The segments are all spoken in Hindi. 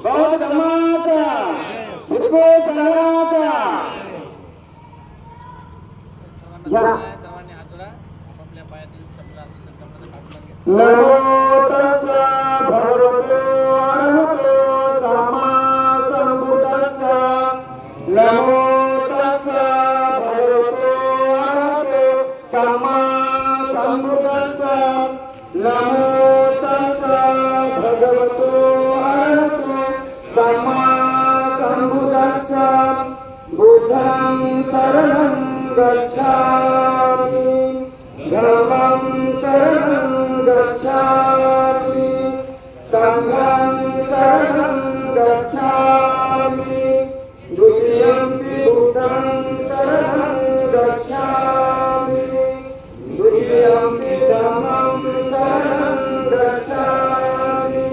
बौद्ध धर्माचा हिंदू संघाचा नमो तस्सा भगवतो अरहतो सम्मा सम्बुद्धस्सा नमो तस्सा भगवतो अरहतो सम्मा सम्बुद्धस्सा नमो तस्सा भगवतो अरहतो सम्मा सम्बुद्धस्सा बुद्धं शरणं गच्छामि धम्मं शरणं गच्छामि संघं शरणं गच्छामि द्वितीयंपि बुद्धं शरणं गच्छामि द्वितीयंपि धम्मं शरणं गच्छामि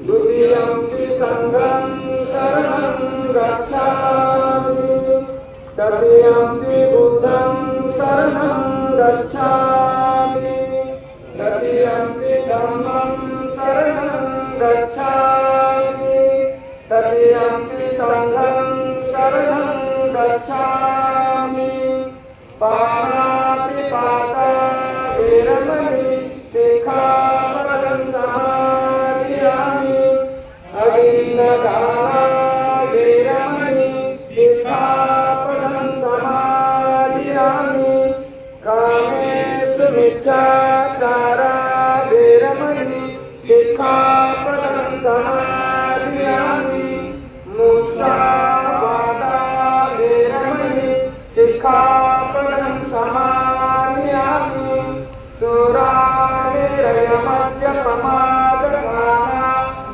द्वितीयंपि संघं शरणं गच्छामि तृतीयंपि बुद्धं शरणं गच्छामि तृतीयंपि धम्मं शरणं गच्छामि तृतीयंपि संघं शरणं गच्छामि पाणातिपाता वेरमणि सिक्खापदं समादयामि अभिन्नदाना वेरमणि सिक्खापदं समादयामि कामेषु मिथ्याचारा वेरमणि सिक्खापदं समादयामि मुसावादा वेरमणि सिक्खापदं समादयामि सुरामेरयमद्यपमादपाना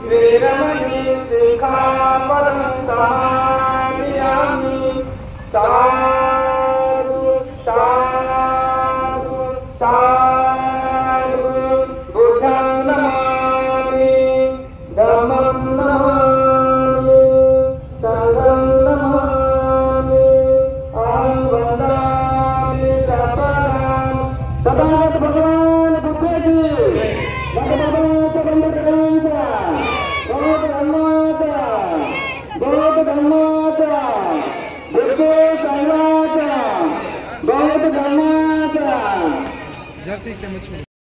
वेरमणि सिक्खापदं समादयामि साधु साधु साधु बुद्धं नमामि धम्मं नमामि संघं नमामि अहं वन्दामि सर्वदां तथागत भगवान बुद्ध की बौद्ध धर्माचा हिंदू संघाचा बौद्ध धर्माचा